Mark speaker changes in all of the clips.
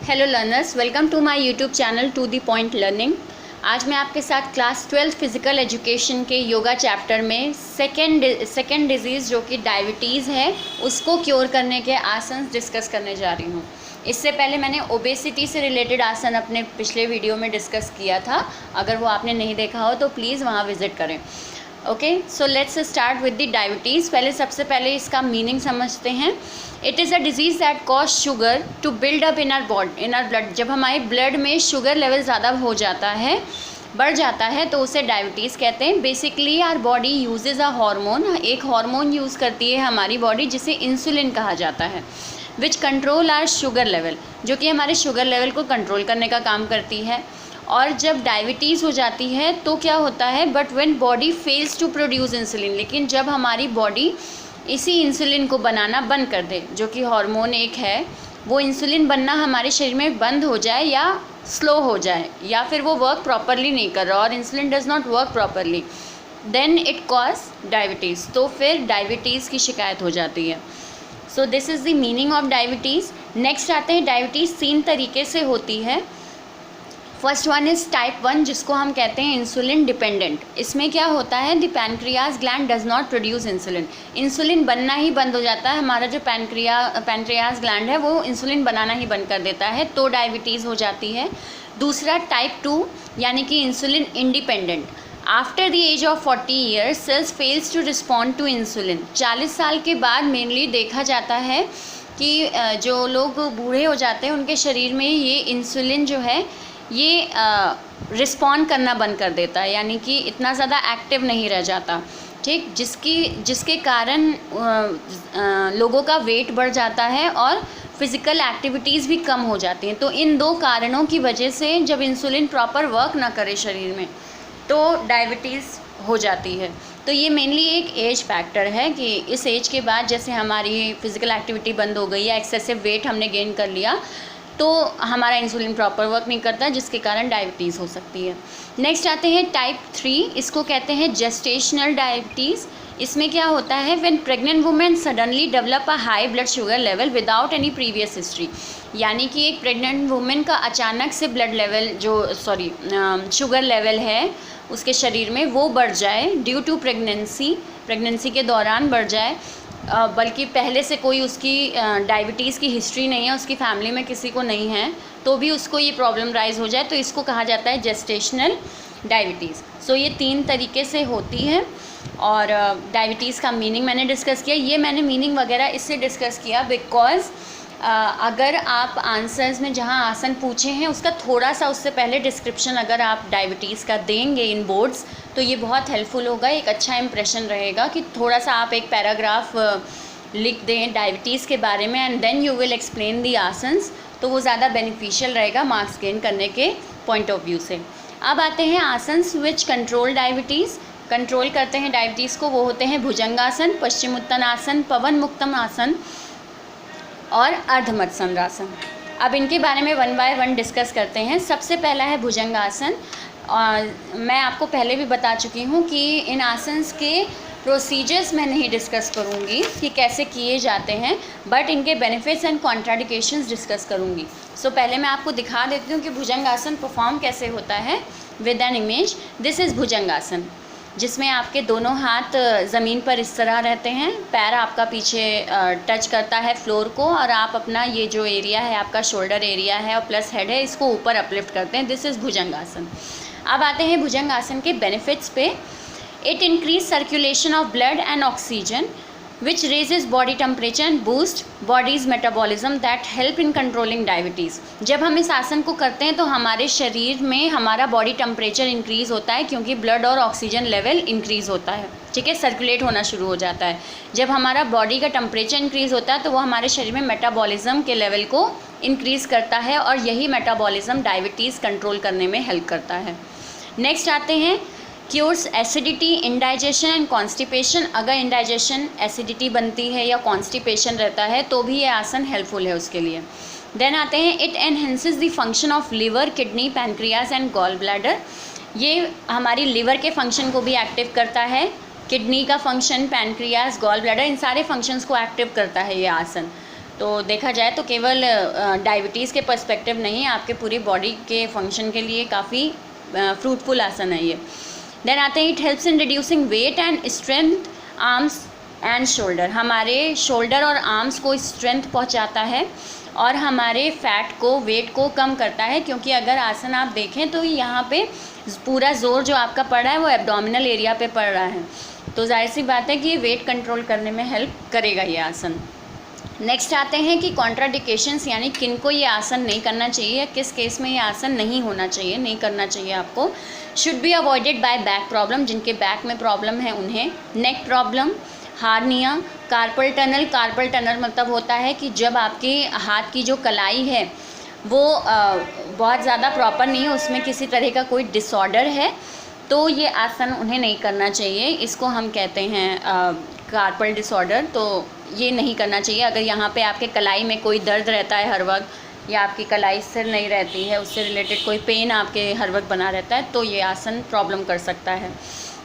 Speaker 1: Hello learners, welcome to my YouTube channel to the point learning. आज मैं आपके साथ क्लास 12 फिज़िकल एजुकेशन के योगा चैप्टर में सेकेंड डिजीज़ जो कि डायबिटीज़ है उसको क्योर करने के आसन डिस्कस करने जा रही हूँ। इससे पहले मैंने ओबेसिटी से रिलेटेड आसन अपने पिछले वीडियो में डिस्कस किया था। अगर वो आपने नहीं देखा हो तो प्लीज़ वहाँ विज़िट करें। Okay, so let's start with the diabetes. सबसे पहले इसका मीनिंग समझते हैं। It is a disease that cause sugar to build up in our blood. जब हमारे ब्लड में शुगर लेवल ज़्यादा हो जाता है, बढ़ जाता है, तो उसे डायबिटीज़ कहते हैं। Basically our body uses a hormone, एक हार्मोन यूज़ करती है हमारी बॉडी जिसे इंसुलिन कहा जाता है, which control our sugar level, जो कि हमारे शुगर लेवल को कंट्रोल करने का काम करती है। और जब डायबिटीज़ हो जाती है तो क्या होता है, but when body fails to produce insulin, लेकिन जब हमारी बॉडी इसी इंसुलिन को बनाना बंद कर दे, जो कि हार्मोन एक है, वो इंसुलिन बनना हमारे शरीर में बंद हो जाए या स्लो हो जाए, या फिर वो वर्क प्रॉपरली नहीं कर रहा और insulin does not work properly, then it cause diabetes. तो फिर डायबिटीज़ की शिकायत हो जाती है। So this is the meaning of diabetes. Next आते हैं, डायबिटीज़ 3 तरीके से होती है। फर्स्ट वन इज़ टाइप 1, जिसको हम कहते हैं इंसुलिन डिपेंडेंट। इसमें क्या होता है, the pancreas gland does not produce insulin. Insulin बनना ही बंद हो जाता है, हमारा जो पैनक्रियाज ग्लैंड है वो इंसुलिन बनाना ही बंद कर देता है, तो डायबिटीज़ हो जाती है। दूसरा टाइप 2, यानी कि insulin independent. After the age of 40 years cells fails to respond to insulin. 40 साल के बाद मेनली देखा जाता है कि जो लोग बूढ़े हो जाते हैं उनके शरीर में ये इंसुलिन जो है ये रिस्पॉन्ड करना बंद कर देता है, यानी कि इतना ज़्यादा एक्टिव नहीं रह जाता। ठीक, जिसके कारण लोगों का वेट बढ़ जाता है और फिज़िकल एक्टिविटीज़ भी कम हो जाती हैं। तो इन 2 कारणों की वजह से जब इंसुलिन प्रॉपर वर्क ना करे शरीर में तो डायबिटीज़ हो जाती है। तो ये मेनली एक एज फैक्टर है कि इस एज के बाद जैसे हमारी फ़िज़िकल एक्टिविटी बंद हो गई या एक्सेसिव वेट हमने गेन कर लिया तो हमारा इंसुलिन प्रॉपर वर्क नहीं करता, जिसके कारण डायबिटीज़ हो सकती है। नेक्स्ट आते हैं टाइप 3, इसको कहते हैं जेस्टेशनल डायबिटीज़। इसमें क्या होता है, when pregnant women suddenly develop a high blood sugar level without any previous history. यानी कि एक प्रेग्नेंट वुमेन का अचानक से ब्लड लेवल शुगर लेवल है उसके शरीर में वो बढ़ जाए ड्यू टू प्रेगनेंसी के दौरान बढ़ जाए, बल्कि पहले से कोई उसकी डायबिटीज़ की हिस्ट्री नहीं है, उसकी फैमिली में किसी को नहीं है, तो भी उसको ये प्रॉब्लम राइज हो जाए, तो इसको कहा जाता है जेस्टेशनल डायबिटीज़। सो ये 3 तरीके से होती है। और डायबिटीज़ का मीनिंग मैंने डिस्कस किया। ये मैंने मीनिंग वगैरह इससे डिस्कस किया बिकॉज़ अगर आप आंसर्स में जहाँ आसन पूछे हैं उसका थोड़ा सा उससे पहले डिस्क्रिप्शन अगर आप डायबिटीज़ का देंगे इन बोर्ड्स तो ये बहुत हेल्पफुल होगा, एक अच्छा इंप्रेशन रहेगा कि थोड़ा सा आप एक पैराग्राफ लिख दें डायबिटीज़ के बारे में and then you will explain the asanas, तो वो ज़्यादा बेनिफिशियल रहेगा मार्क्स गेन करने के पॉइंट ऑफ व्यू से। अब आते हैं asanas which control diabetes, control करते हैं डायबिटीज़ को। वो होते हैं भुजंगासन, पश्चिमोत्तानासन, पवन मुक्तम आसन और अर्धमत्सनासन। अब इनके बारे में 1 बाय 1 डिस्कस करते हैं। सबसे पहला है भुजंगासन। और मैं आपको पहले भी बता चुकी हूँ कि इन आसन्स के प्रोसीजर्स मैं नहीं डिस्कस करूँगी कि कैसे किए जाते हैं, बट इनके बेनिफिट्स एंड कॉन्ट्राडिकेशंस डिस्कस करूँगी। सो पहले मैं आपको दिखा देती हूँ कि भुजंगासन परफॉर्म कैसे होता है with an image. This is Bhujangasana, जिसमें आपके दोनों हाथ ज़मीन पर इस तरह रहते हैं, पैर आपका पीछे टच करता है फ्लोर को, और आप अपना ये जो एरिया है आपका शोल्डर एरिया है और प्लस हेड है, इसको ऊपर अपलिफ्ट करते हैं। दिस इज़ भुजंगासन। अब आते हैं भुजंगासन के बेनिफिट्स पे। It increase circulation of blood and oxygen which raises body temperature and boost body's metabolism that help in controlling diabetes। जब हम इस आसन को करते हैं तो हमारे शरीर में हमारा बॉडी टेम्परेचर इंक्रीज़ होता है, क्योंकि ब्लड और ऑक्सीजन लेवल इंक्रीज़ होता है, ठीक है, सर्कुलेट होना शुरू हो जाता है। जब हमारा बॉडी का टेम्परेचर इंक्रीज़ होता है तो वो हमारे शरीर में मेटाबॉलिज्म के लेवल को इंक्रीज़ करता है, और यही मेटाबॉलिज्म डायबिटीज़ कंट्रोल करने में हेल्प करता है। नेक्स्ट आते हैं cures acidity, indigestion and constipation. अगर इंडाइजेशन एसिडिटी बनती है या कॉन्स्टिपेशन रहता है तो भी ये आसन हेल्पफुल है उसके लिए। देन आते हैं it enhances the function of liver, kidney, pancreas and gall bladder. ये हमारी लिवर के फंक्शन को भी एक्टिव करता है, किडनी का फंक्शन, पैनक्रियाज, गॉल ब्लैडर, इन सारे फंक्शंस को एक्टिव करता है ये आसन। तो देखा जाए तो केवल डायबिटीज़ के पर्सपेक्टिव नहीं, आपके पूरी बॉडी के फंक्शन के लिए काफ़ी फ्रूटफुल आसन है ये। देन आते हैं, it helps in reducing weight and strength arms and shoulder. हमारे शोल्डर और आर्म्स को स्ट्रेंथ पहुंचाता है और हमारे फैट को, वेट को कम करता है, क्योंकि अगर आसन आप देखें तो यहाँ पे पूरा जोर जो आपका पड़ रहा है वो एब्डोमिनल एरिया पे पड़ रहा है, तो जाहिर सी बात है कि ये वेट कंट्रोल करने में हेल्प करेगा ये आसन। नेक्स्ट आते हैं कि कॉन्ट्राडिकेशंस, यानी किन को ये आसन नहीं करना चाहिए, किस केस में ये आसन नहीं होना चाहिए, नहीं करना चाहिए आपको। Should be avoided by back problem, जिनके बैक में प्रॉब्लम है उन्हें, neck problem, hernia, carpal tunnel. Carpal tunnel मतलब होता है कि जब आपके हाथ की जो कलाई है वो बहुत ज़्यादा प्रॉपर नहीं है, उसमें किसी तरह का कोई डिसऑर्डर है, तो ये आसन उन्हें नहीं करना चाहिए। इसको हम कहते हैं कार्पल डिसऑर्डर, तो ये नहीं करना चाहिए। अगर यहाँ पे आपके कलाई में कोई दर्द रहता है हर वक्त, या आपकी कलाई स्थिर नहीं रहती है, उससे रिलेटेड कोई पेन आपके हर वक्त बना रहता है, तो ये आसन प्रॉब्लम कर सकता है।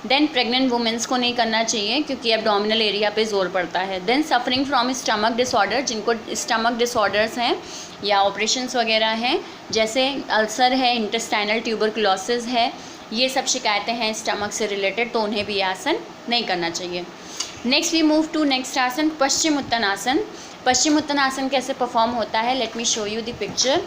Speaker 1: देन प्रेग्नेंट वुमेंस को नहीं करना चाहिए क्योंकि एब्डोमिनल एरिया पे जोर पड़ता है। Then suffering from stomach disorder, जिनको स्टमक डिसऑर्डर्स हैं या ऑपरेशंस वगैरह हैं, जैसे अल्सर है, इंटेस्टाइनल ट्यूबरकुलोसिस है, ये सब शिकायतें हैं स्टमक से रिलेटेड, तो उन्हें भी आसन नहीं करना चाहिए। Next we move to next asana, paschim uttanasana. Paschim uttanasana कैसे परफॉर्म होता है, let me show you the picture.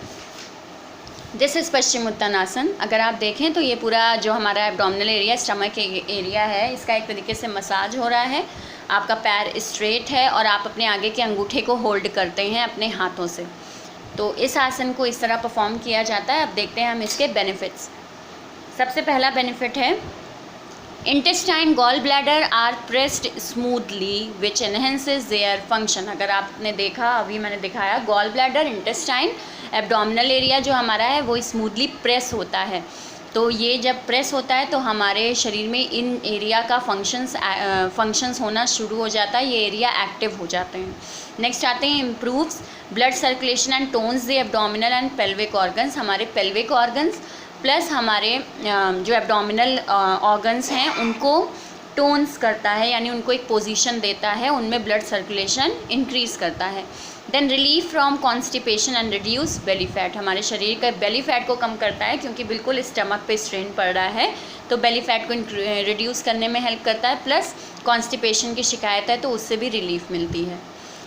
Speaker 1: This is paschim uttanasana. अगर आप देखें तो ये पूरा जो हमारा एब्डोमिनल एरिया, स्टमक एरिया है, इसका एक तरीके से मसाज हो रहा है। आपका पैर स्ट्रेट है और आप अपने आगे के अंगूठे को होल्ड करते हैं अपने हाथों से। तो इस आसन को इस तरह परफॉर्म किया जाता है। अब देखते हैं हम इसके बेनिफिट्स। सबसे पहला बेनिफिट है, intestine gall bladder are pressed smoothly which enhances their function. अगर आपने देखा, अभी मैंने दिखाया, gall bladder, intestine, abdominal area जो हमारा है वो स्मूथली प्रेस होता है। तो ये जब प्रेस होता है तो हमारे शरीर में इन एरिया का फंक्शंस होना शुरू हो जाता है, ये एरिया एक्टिव हो जाते हैं। नेक्स्ट आते हैं, improves blood circulation and tones the abdominal and pelvic organs. हमारे पेल्विक ऑर्गन्स प्लस हमारे जो एब्डोमिनल ऑर्गन्स हैं उनको टोन्स करता है, यानी उनको एक पोजीशन देता है, उनमें ब्लड सर्कुलेशन इंक्रीज़ करता है। Then relief from constipation and reduce belly fat. हमारे शरीर का बेली फैट को कम करता है, क्योंकि बिल्कुल स्टमक पे स्ट्रेन पड़ रहा है, तो बेली फैट को रिड्यूस करने में हेल्प करता है। प्लस कॉन्स्टिपेशन की शिकायत है तो उससे भी रिलीफ मिलती है।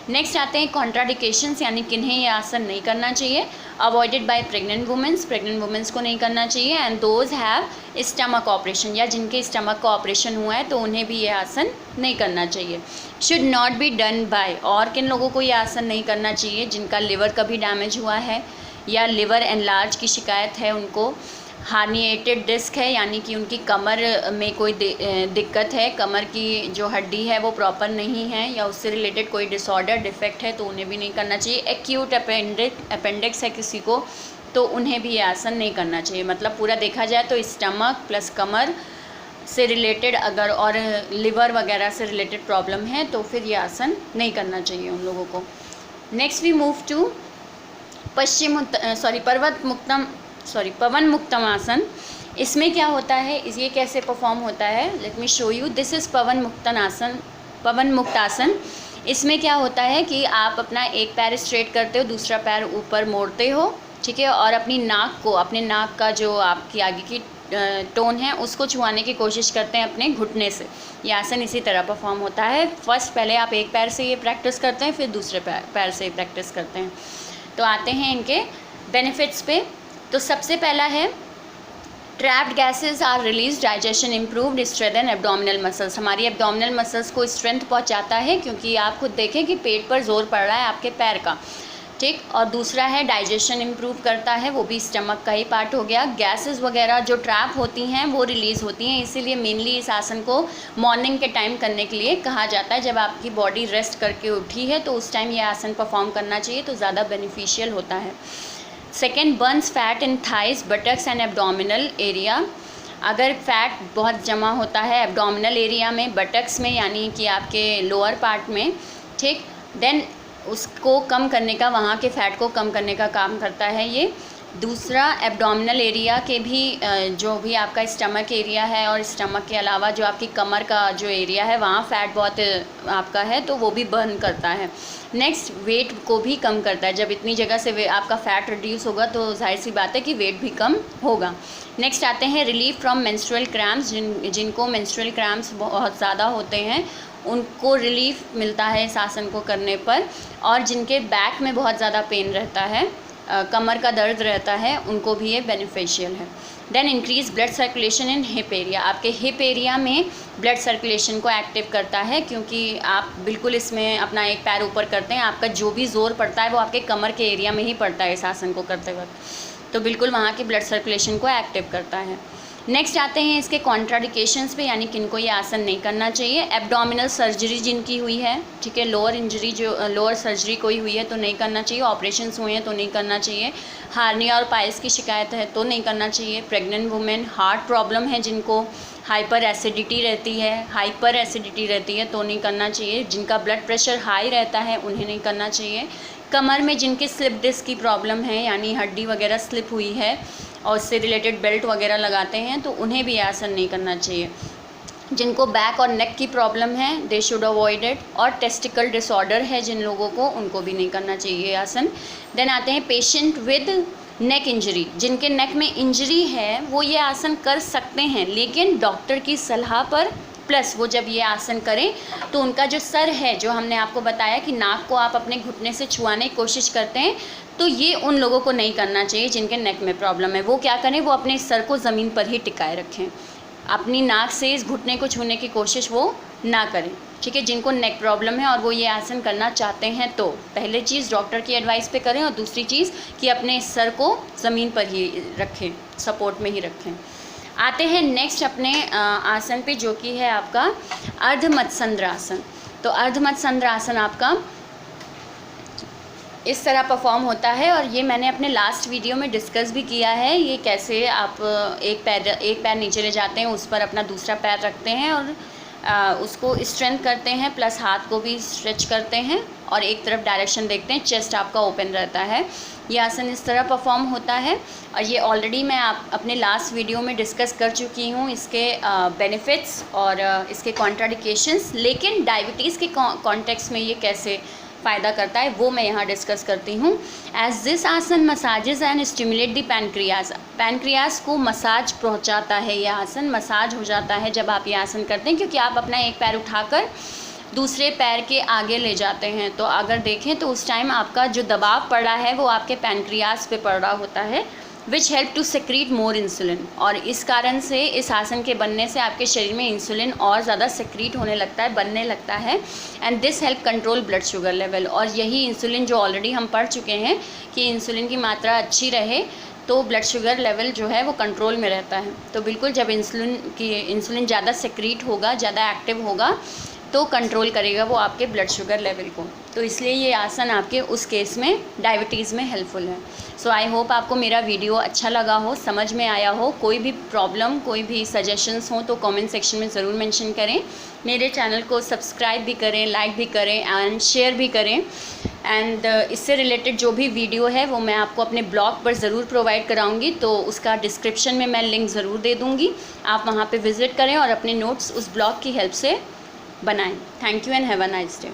Speaker 1: नेक्स्ट आते हैं कॉन्ट्राडिकेशंस, यानी किन्हें ये आसन नहीं करना चाहिए। Avoided by pregnant women's, pregnant women's को नहीं करना चाहिए। And those have stomach operation, या जिनके स्टमक का ऑपरेशन हुआ है तो उन्हें भी ये आसन नहीं करना चाहिए। Should not be done by, और किन लोगों को ये आसन नहीं करना चाहिए, जिनका लिवर कभी डैमेज हुआ है या लिवर एनलार्ज की शिकायत है उनको, हार्निएटेड डिस्क है, यानी कि उनकी कमर में कोई दिक्कत है, कमर की जो हड्डी है वो प्रॉपर नहीं है, या उससे रिलेटेड कोई डिसऑर्डर डिफेक्ट है तो उन्हें भी नहीं करना चाहिए। एक्यूट अपेंडिक्स है किसी को तो उन्हें भी ये आसन नहीं करना चाहिए। मतलब पूरा देखा जाए तो स्टमक प्लस कमर से रिलेटेड अगर और लिवर वगैरह से रिलेटेड प्रॉब्लम है तो फिर ये आसन नहीं करना चाहिए उन लोगों को। नेक्स्ट वी मूव टू पवन मुक्तम आसन। इसमें क्या होता है, ये कैसे परफॉर्म होता है, let me show you. This is pavan mukta asana. इसमें क्या होता है कि आप अपना एक पैर स्ट्रेट करते हो, दूसरा पैर ऊपर मोड़ते हो, ठीक है, और अपनी नाक को, अपने नाक का जो आपकी आगे की टोन है उसको छुआने की कोशिश करते हैं अपने घुटने से। ये आसन इसी तरह परफॉर्म होता है। फर्स्ट पहले आप एक पैर से ये प्रैक्टिस करते हैं, फिर दूसरे पैर से प्रैक्टिस करते हैं। तो आते हैं इनके बेनिफिट्स पे। तो सबसे पहला है, trapped gases are release, digestion improved, strengthen abdominal muscles. हमारी एब्डोमिनल मसल्स को स्ट्रेंथ पहुंचाता है, क्योंकि आप खुद देखें कि पेट पर जोर पड़ रहा है आपके पैर का, ठीक। और दूसरा है डाइजेशन इम्प्रूव करता है, वो भी स्टमक का ही पार्ट हो गया। गैसेस वगैरह जो ट्रैप होती हैं वो रिलीज़ होती हैं, इसीलिए मेनली इस आसन को मॉर्निंग के टाइम करने के लिए कहा जाता है। जब आपकी बॉडी रेस्ट करके उठी है तो उस टाइम ये आसन परफॉर्म करना चाहिए, तो ज़्यादा बेनिफिशियल होता है। Second, Burns fat in thighs, buttocks and abdominal area. अगर फैट बहुत जमा होता है एब्डोमिनल एरिया में, बटक्स में, यानी कि आपके लोअर पार्ट में, ठीक, देन उसको कम करने का, वहाँ के फ़ैट को कम करने का काम करता है ये। दूसरा एब्डोमिनल एरिया के भी जो भी आपका स्टमक एरिया है और स्टमक के अलावा जो आपकी कमर का जो एरिया है वहाँ फैट बहुत आपका है तो वो भी बर्न करता है। नेक्स्ट वेट को भी कम करता है। जब इतनी जगह से आपका फ़ैट रिड्यूस होगा तो जाहिर सी बात है कि वेट भी कम होगा। नेक्स्ट आते हैं रिलीफ फ्रॉम मेंस्ट्रुअल क्रैम्प्स। जिनको मेंस्ट्रुअल क्रैम्प्स बहुत ज़्यादा होते हैं उनको रिलीफ मिलता है इस आसन को करने पर, और जिनके बैक में बहुत ज़्यादा पेन रहता है, कमर का दर्द रहता है, उनको भी ये बेनिफिशियल है। Then increase blood circulation in hip area. आपके हिप एरिया में ब्लड सर्कुलेशन को एक्टिव करता है, क्योंकि आप बिल्कुल इसमें अपना एक पैर ऊपर करते हैं, आपका जो भी जोर पड़ता है वो आपके कमर के एरिया में ही पड़ता है इस आसन को करते वक्त, तो बिल्कुल वहाँ की ब्लड सर्कुलेशन को एक्टिव करता है। नेक्स्ट आते हैं इसके कॉन्ट्राडिकेशंस पे, यानी किनको ये आसन नहीं करना चाहिए। एब्डोमिनल सर्जरी जिनकी हुई है, ठीक है, लोअर इंजरी जो लोअर सर्जरी कोई हुई है तो नहीं करना चाहिए, ऑपरेशंस हुए हैं तो नहीं करना चाहिए, हार्निया और पाइल्स की शिकायत है तो नहीं करना चाहिए, प्रेग्नेंट वुमेन, हार्ट प्रॉब्लम है जिनको, हाइपर एसिडिटी रहती है तो नहीं करना चाहिए, जिनका ब्लड प्रेशर हाई रहता है उन्हें नहीं करना चाहिए, कमर में जिनकी स्लिप डिस्क की प्रॉब्लम है यानी हड्डी वगैरह स्लिप हुई है और उससे रिलेटेड बेल्ट वगैरह लगाते हैं तो उन्हें भी आसन नहीं करना चाहिए, जिनको बैक और नेक की प्रॉब्लम है दे शुड अवॉइड इट, और टेस्टिकल डिसऑर्डर है जिन लोगों को उनको भी नहीं करना चाहिए आसन। देन आते हैं पेशेंट विद नेक इंजरी। जिनके नेक में इंजरी है वो ये आसन कर सकते हैं, लेकिन डॉक्टर की सलाह पर, प्लस वो जब ये आसन करें तो उनका जो सर है, जो हमने आपको बताया कि नाक को आप अपने घुटने से छुआने की कोशिश करते हैं, तो ये उन लोगों को नहीं करना चाहिए जिनके नेक में प्रॉब्लम है। वो क्या करें, वो अपने सर को ज़मीन पर ही टिकाए रखें, अपनी नाक से इस घुटने को छूने की कोशिश वो ना करें, ठीक है। जिनको नेक प्रॉब्लम है और वो ये आसन करना चाहते हैं तो पहले चीज़ डॉक्टर की एडवाइस पे करें, और दूसरी चीज़ कि अपने सर को ज़मीन पर ही रखें, सपोर्ट में ही रखें। आते हैं नेक्स्ट अपने आसन पे, जो कि है आपका अर्ध मत्स्येंद्र आसन। तो अर्ध मत्स्येंद्र आसन आपका इस तरह परफॉर्म होता है, और ये मैंने अपने लास्ट वीडियो में डिस्कस भी किया है, ये कैसे आप एक पैर नीचे ले जाते हैं, उस पर अपना दूसरा पैर रखते हैं और उसको स्ट्रेंथ करते हैं, प्लस हाथ को भी स्ट्रेच करते हैं और एक तरफ डायरेक्शन देखते हैं, चेस्ट आपका ओपन रहता है। ये आसन इस तरह परफॉर्म होता है, और ये ऑलरेडी मैं अपने लास्ट वीडियो में डिस्कस कर चुकी हूँ इसके बेनिफिट्स और इसके कॉन्ट्राडिकेशंस, लेकिन डायबिटीज़ के कॉन्टेक्स्ट में ये कैसे फ़ायदा करता है वो मैं यहाँ डिस्कस करती हूँ। एज दिस आसन massages and stimulate the pancreas को मसाज पहुँचाता है, यह आसन मसाज हो जाता है जब आप ये आसन करते हैं, क्योंकि आप अपना एक पैर उठाकर दूसरे पैर के आगे ले जाते हैं। तो अगर देखें तो उस टाइम आपका जो दबाव पड़ रहा है वो आपके पैनक्रियाज पे पड़ रहा होता है, which help to secrete more insulin, और इस कारण से इस आसन के बनने से आपके शरीर में इंसुलिन और ज़्यादा सेक्रीट होने लगता है, बनने लगता है, and this help control blood sugar level. और यही इंसुलिन जो ऑलरेडी हम पढ़ चुके हैं कि इंसुलिन की मात्रा अच्छी रहे तो ब्लड शुगर लेवल जो है वो कंट्रोल में रहता है। तो बिल्कुल जब इंसुलिन ज़्यादा सेक्रीट होगा, ज़्यादा एक्टिव होगा, तो कंट्रोल करेगा वो आपके ब्लड शुगर लेवल को, तो इसलिए ये आसन आपके उस केस में डायबिटीज़ में हेल्पफुल है। सो आई होप आपको मेरा वीडियो अच्छा लगा हो, समझ में आया हो। कोई भी प्रॉब्लम, कोई भी सजेशंस हो तो कमेंट सेक्शन में ज़रूर मेंशन करें। मेरे चैनल को सब्सक्राइब भी करें, लाइक भी करें एंड शेयर भी करें। एंड इससे रिलेटेड जो भी वीडियो है वो मैं आपको अपने ब्लॉग पर ज़रूर प्रोवाइड कराऊंगी, तो उसका डिस्क्रिप्शन में मैं लिंक ज़रूर दे दूँगी, आप वहाँ पर विज़िट करें और अपने नोट्स उस ब्लॉग की हेल्प से बनाएं। Thank you and have a nice day.